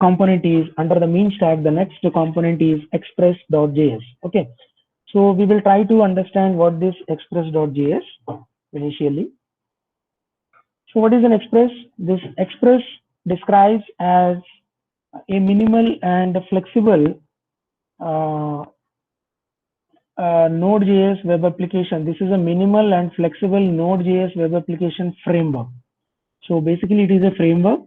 component is under the mean stack, the next component is express.js. Okay, so we will try to understand what this express.js initially. So what is an express? This express describes as a minimal and flexible uh, Node.js web application. This is a minimal and flexible Node.js web application framework. So basically it is a framework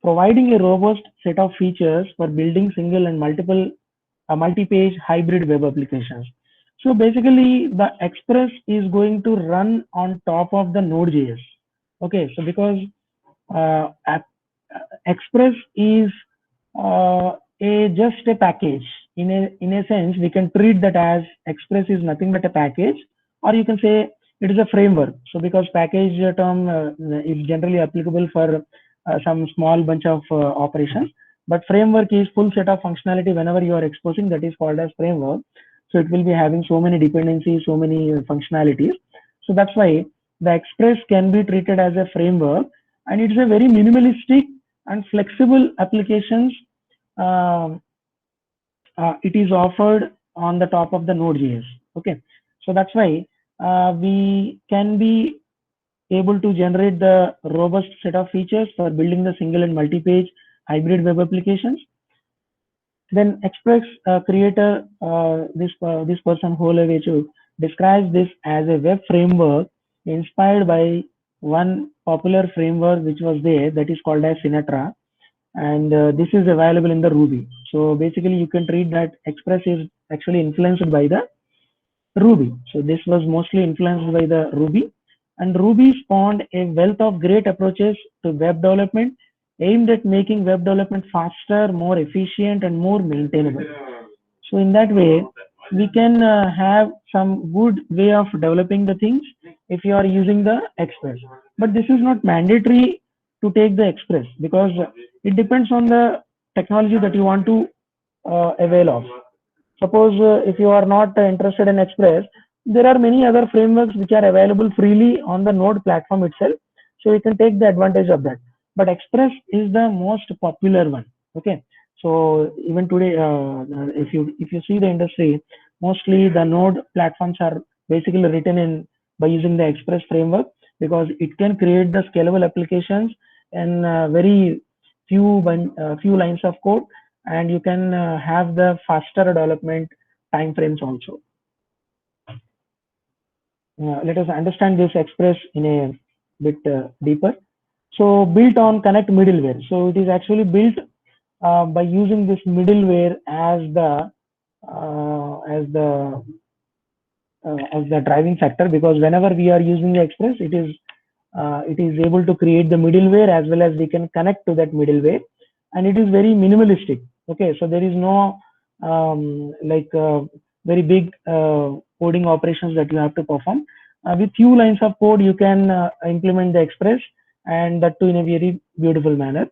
providing a robust set of features for building single and multi-page hybrid web applications. So basically the Express is going to run on top of the Node.js. Okay, so because uh, Express is just a package. In a sense, we can treat that as Express is nothing but a package, or you can say it is a framework. So because package term is generally applicable for some small bunch of operations, but framework is full set of functionality. Whenever you are exposing, that is called as framework. So it will be having so many dependencies, so many functionalities. So that's why the Express can be treated as a framework, and it's a very minimalistic and flexible applications. um, it is offered on the top of the Node.js. Okay, so that's why we can be able to generate the robust set of features for building the single and multi-page hybrid web applications. Then Express creator, this person Holevechu describes this as a web framework inspired by one popular framework which was there, that is called as Sinatra, and this is available in the Ruby. So basically you can treat that Express is actually influenced by the Ruby. So this was mostly influenced by the Ruby, and Ruby spawned a wealth of great approaches to web development aimed at making web development faster, more efficient, and more maintainable. So in that way, we can have some good way of developing the things if you are using the Express. But this is not mandatory to take the Express, because it depends on the technology that you want to avail of. Suppose if you are not interested in Express, there are many other frameworks which are available freely on the Node platform itself. So you can take the advantage of that. But Express is the most popular one. Okay. So even today, if you see the industry, mostly the Node platforms are basically written in by using the Express framework, because it can create the scalable applications in very few lines of code, and you can have the faster development time frames also. Let us understand this Express in a bit deeper. So built on Connect middleware. So it is actually built by using this middleware uh, as the driving factor, because whenever we are using the Express, it is able to create the middleware as well as we can connect to that middleware, and it is very minimalistic. Okay, so there is no like very big coding operations that you have to perform. With few lines of code, you can implement the Express, and that too in a very beautiful manner.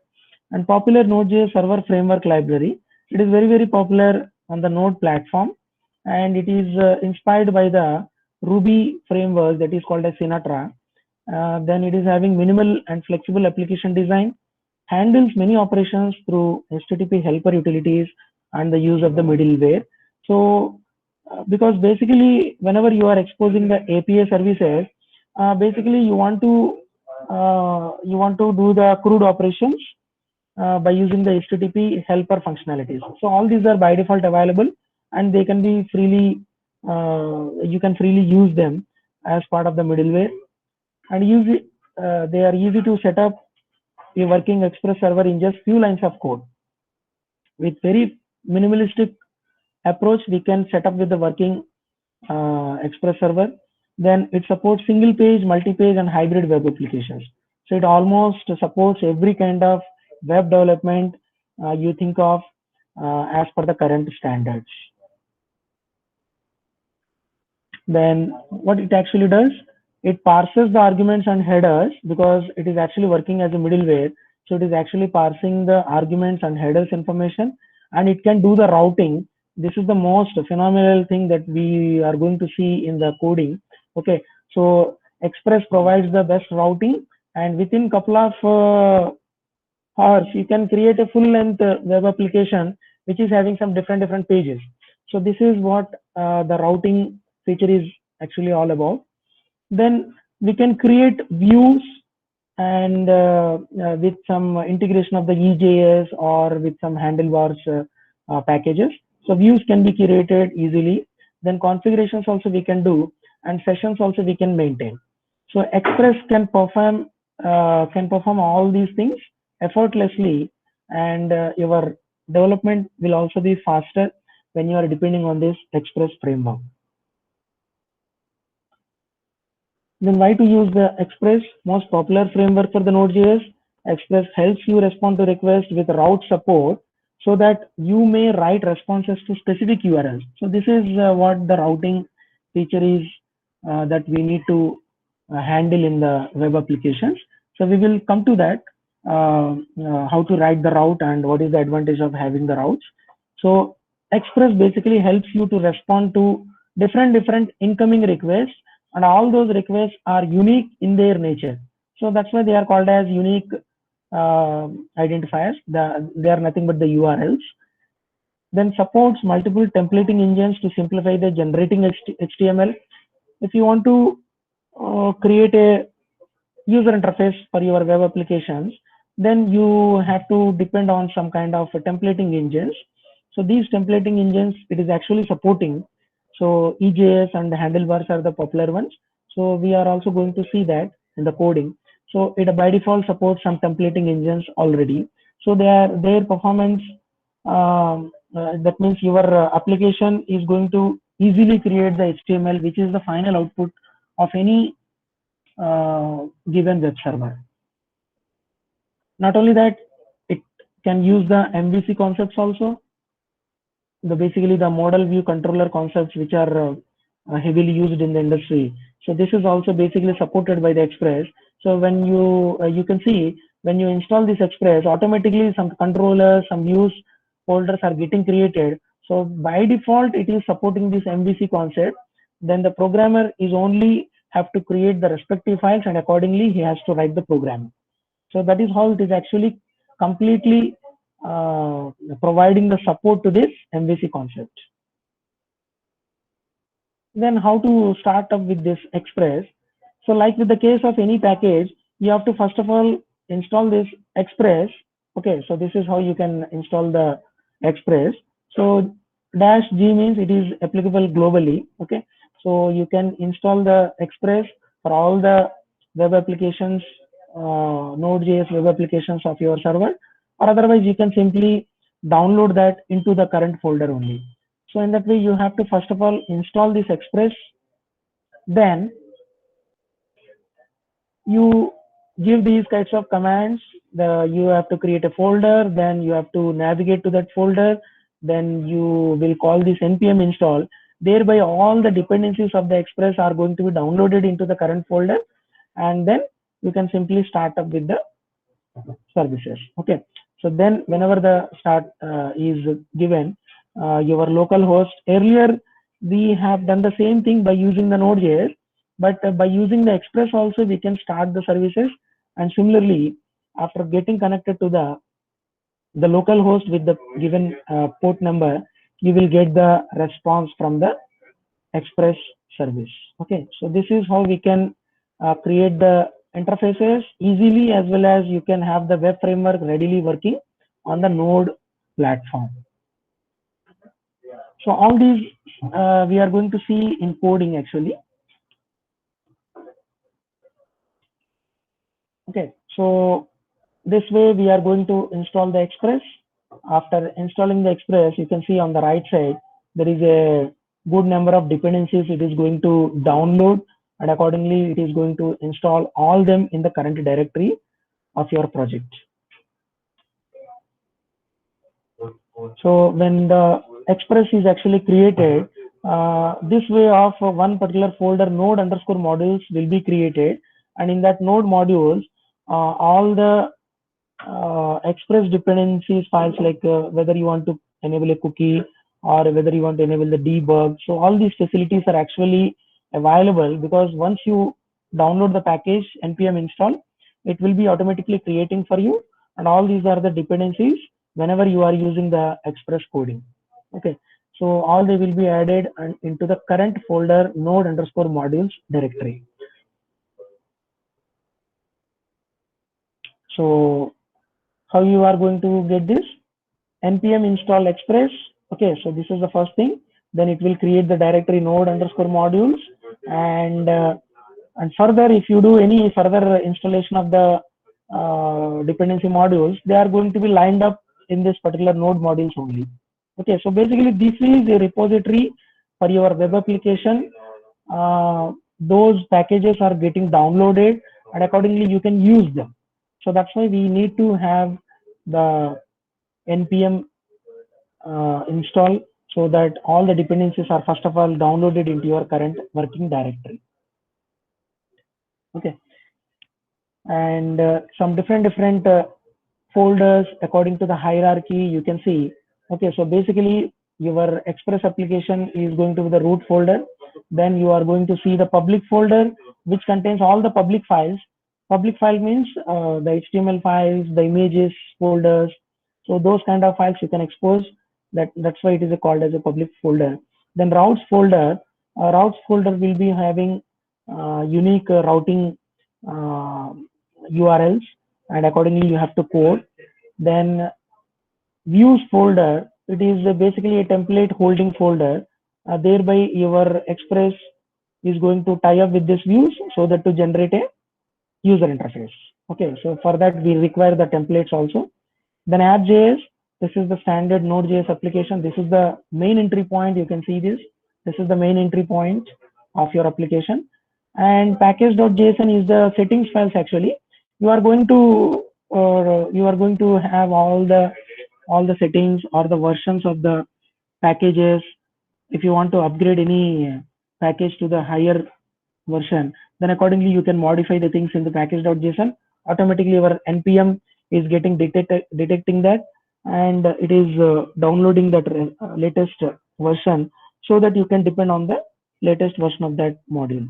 And popular Node.js server framework library. It is very popular on the Node platform, and it is inspired by the Ruby framework that is called as Sinatra. Then it is having minimal and flexible application design, handles many operations through HTTP helper utilities and the use of the middleware. So because basically whenever you are exposing the API services, basically you want to do the CRUD operations by using the HTTP helper functionalities. So all these are by default available, and they can be freely you can freely use them as part of the middleware, and they are easy to set up a working Express server in just few lines of code. With very minimalistic approach, we can set up with the working Express server. Then it supports single page, multi-page, and hybrid web applications. So it almost supports every kind of web development you think of as per the current standards. Then what it actually does, it parses the arguments and headers, because it is actually working as a middleware. So it is actually parsing the arguments and headers information, and it can do the routing. This is the most phenomenal thing that we are going to see in the coding. Okay, so Express provides the best routing, and within couple of or you can create a full length web application which is having some different pages. So this is what the routing feature is actually all about. Then we can create views and with some integration of the EJS or with some handlebars packages. So views can be created easily. Then configurations also we can do, and sessions also we can maintain. So Express can perform all these things effortlessly, and your development will also be faster when you are depending on this Express framework. Then why to use the Express, most popular framework for the Node.js? Express helps you respond to requests with route support so that you may write responses to specific URLs. So this is what the routing feature is that we need to handle in the web applications. So we will come to that, how to write the route and what is the advantage of having the routes. So Express basically helps you to respond to different incoming requests, and all those requests are unique in their nature. So that's why they are called as unique identifiers. They are nothing but the URLs. Then supports multiple templating engines to simplify the generating HTML. If you want to create a user interface for your web applications, then you have to depend on some kind of templating engines. So these templating engines, it is actually supporting. So EJS and handlebars are the popular ones. So we are also going to see that in the coding. So it by default supports some templating engines already. So their performance, that means your application is going to easily create the HTML, which is the final output of any given web server. Not only that, it can use the MVC concepts also, basically the model view controller concepts, which are heavily used in the industry. So this is also basically supported by the Express. So when you can see, when you install this Express, automatically some controllers, some views folders are getting created. So by default, it is supporting this MVC concept. Then the programmer is only have to create the respective files, and accordingly he has to write the program. So that is how it is actually completely providing the support to this MVC concept. Then how to start up with this Express? So like with the case of any package, you have to first of all install this Express. Okay, so this is how you can install the Express. So -G means it is applicable globally. Okay, so you can install the Express for all the web applications, Node.js web applications of your server, or otherwise you can simply download that into the current folder only. So in that way, you have to first of all install this Express. Then you give these kinds of commands. You have to create a folder, then you have to navigate to that folder, then you will call this npm install. Thereby all the dependencies of the Express are going to be downloaded into the current folder, and then you can simply start up with the services. Okay, so then whenever the start is given, your local host, earlier we have done the same thing by using the Node.js, but by using the Express also we can start the services. And similarly, after getting connected to the local host with the given port number, you will get the response from the Express service. Okay, so this is how we can create the interfaces easily, as well as you can have the web framework readily working on the Node platform. So all these we are going to see in coding actually. Okay, so this way we are going to install the Express. After installing the Express, you can see on the right side there is a good number of dependencies it is going to download, and accordingly it is going to install all them in the current directory of your project. So when the Express is actually created, this way of one particular folder node underscore modules will be created, and in that node modules, all the Express dependencies files, like whether you want to enable a cookie or whether you want to enable the debug. So all these facilities are actually available, because once you download the package npm install, it will be automatically creating for you and all these are the dependencies whenever you are using the Express coding. Okay, so all they will be added into the current folder node underscore modules directory. So how you are going to get this? Npm install Express. Okay, so this is the first thing. Then it will create the directory node underscore modules, and further, if you do any further installation of the dependency modules, they are going to be lined up in this particular node modules only. Okay, so basically this is a repository for your web application. Those packages are getting downloaded, and accordingly you can use them. So that's why we need to have the npm install, so that all the dependencies are first of all downloaded into your current working directory. Okay, and some different folders according to the hierarchy you can see. Okay, so basically your Express application is going to be the root folder. Then you are going to see the public folder, which contains all the public files. Public file means the HTML files, the images folders. So those kind of files you can expose. That's why it is called as a public folder. Then routes folder will be having unique routing URLs, and accordingly you have to code. Then views folder, it is basically a template holding folder. Thereby your Express is going to tie up with this views so that to generate a user interface. Okay, so for that we require the templates also. Then app.js, this is the standard Node.js application. This is the main entry point. You can see this. This is the main entry point of your application. And package.json is the settings files actually. You are going to have all the settings or the versions of the packages. If you want to upgrade any package to the higher version, then accordingly you can modify the things in the package.json. Automatically your npm is getting detecting that, and it is downloading that latest version, so that you can depend on the latest version of that module.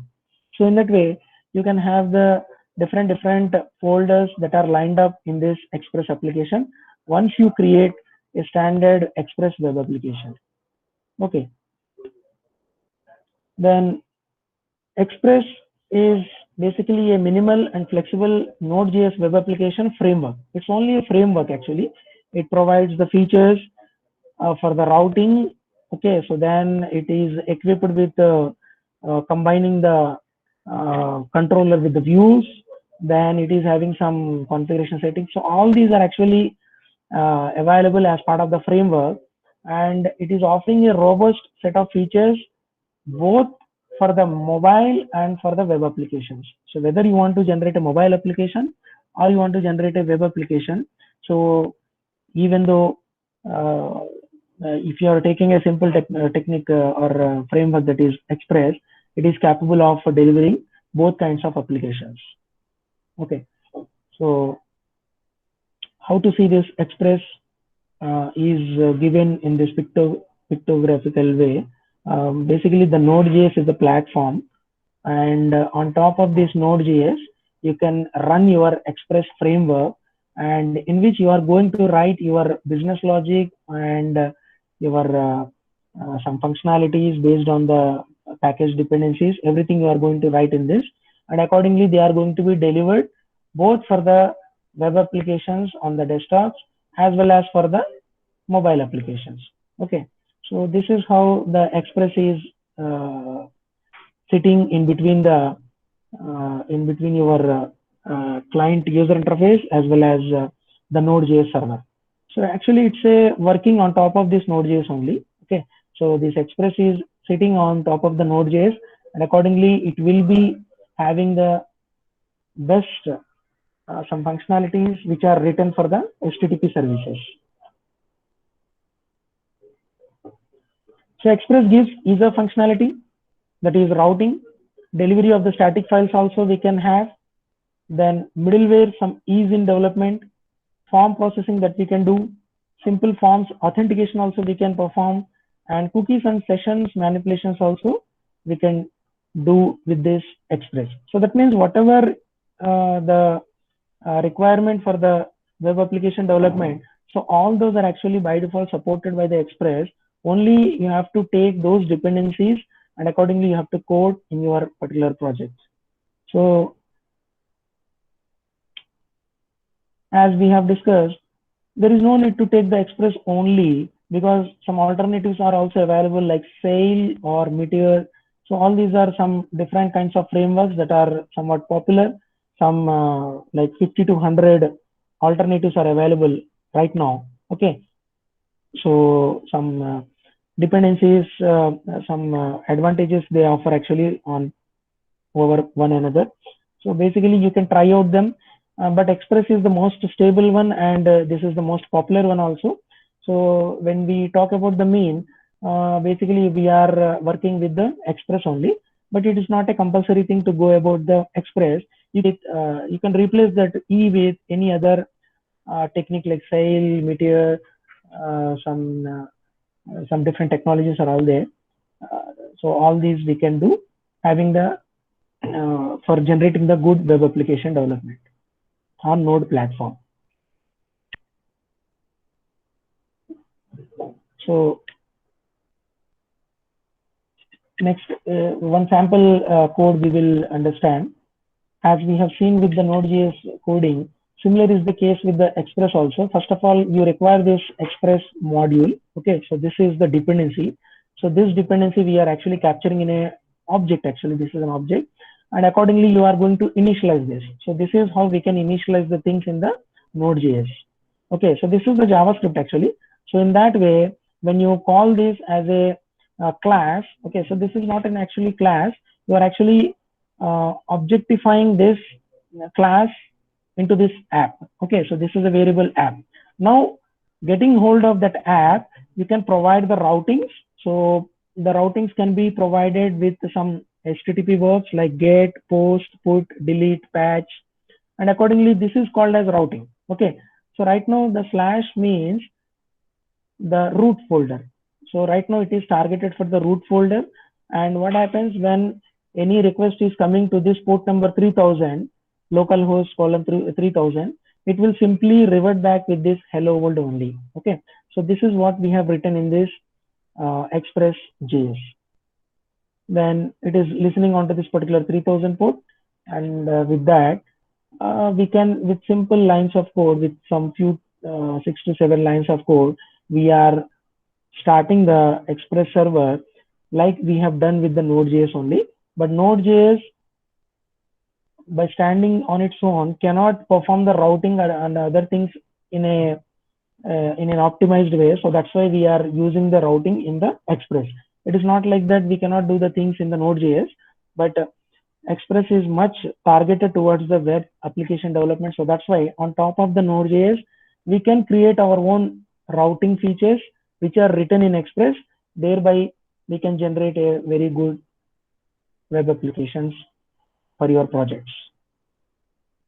So in that way you can have the different folders that are lined up in this Express application once you create a standard Express web application. Okay, then Express is basically a minimal and flexible Node.js web application framework. It's only a framework actually. It provides the features for the routing. Okay, so then it is equipped with combining the controller with the views. Then it is having some configuration settings. So all these are actually available as part of the framework, and it is offering a robust set of features both for the mobile and for the web applications. So whether you want to generate a mobile application or you want to generate a web application, so even though if you are taking a simple technique or framework, that is Express, it is capable of delivering both kinds of applications. Okay, so how to see this Express is given in this pictographical way. Basically the Node.js is the platform, and on top of this Node.js you can run your Express framework, and in which you are going to write your business logic and your some functionalities based on the package dependencies. Everything you are going to write in this, and accordingly they are going to be delivered both for the web applications on the desktops as well as for the mobile applications. Okay, so this is how the Express is sitting in between your client user interface as well as the Node.js server. So actually it's a working on top of this Node.js only. Okay, so this Express is sitting on top of the Node.js, and accordingly it will be having the best some functionalities which are written for the HTTP services. So Express gives ease of functionality, that is routing, delivery of the static files also we can have, then middleware, some ease in development, form processing that we can do, simple forms authentication also we can perform, and cookies and sessions manipulations also we can do with this Express. So that means whatever the requirement for the web application development. So all those are actually by default supported by the Express. Only you have to take those dependencies and accordingly you have to code in your particular project. So as we have discussed, there is no need to take the Express only because some alternatives are also available like Sail or Meteor. So all these are some different kinds of frameworks that are somewhat popular. Some like 50 to 100 alternatives are available right now. Okay, so some dependencies, some advantages they offer actually on over one another. So basically you can try out them, but Express is the most stable one and this is the most popular one also. So when we talk about the mean, basically we are working with the Express only, but it is not a compulsory thing to go about the Express. You can replace that E with any other technique like Sail, Meteor, some different technologies are all there. So all these we can do having the for generating the good web application development on Node platform. So next, one sample code we will understand. As we have seen with the Node.js coding, similar is the case with the Express also. First of all, you require this Express module. Okay, so this is the dependency. So this dependency we are actually capturing in a object. Actually, this is an object, and accordingly you are going to initialize this. So this is how we can initialize the things in the Node.js. Okay, so this is the JavaScript actually. So in that way, when you call this as a class, okay, so this is not an actually class. You are actually objectifying this class into this app. Okay, so this is a variable app. Now, getting hold of that app, you can provide the routings. So the routings can be provided with some HTTP verbs like get, post, put, delete, patch, and accordingly this is called as routing. Okay, so right now the slash means the root folder. So right now it is targeted for the root folder, and what happens when any request is coming to this port number 3000 localhost colon 3000, it will simply revert back with this hello world only. Okay, so this is what we have written in this Express JS. Then it is listening onto this particular 3000 port, and with that we can, with simple lines of code, with some few 6 to 7 lines of code, we are starting the Express server like we have done with the Node.js only. But Node.js, by standing on its own, cannot perform the routing and other things in in an optimized way. So that's why we are using the routing in the Express. It is not like that we cannot do the things in the Node.js, but Express is much targeted towards the web application development. So that's why on top of the Node.js, we can create our own routing features which are written in Express. Thereby, we can generate a very good web applications for your projects.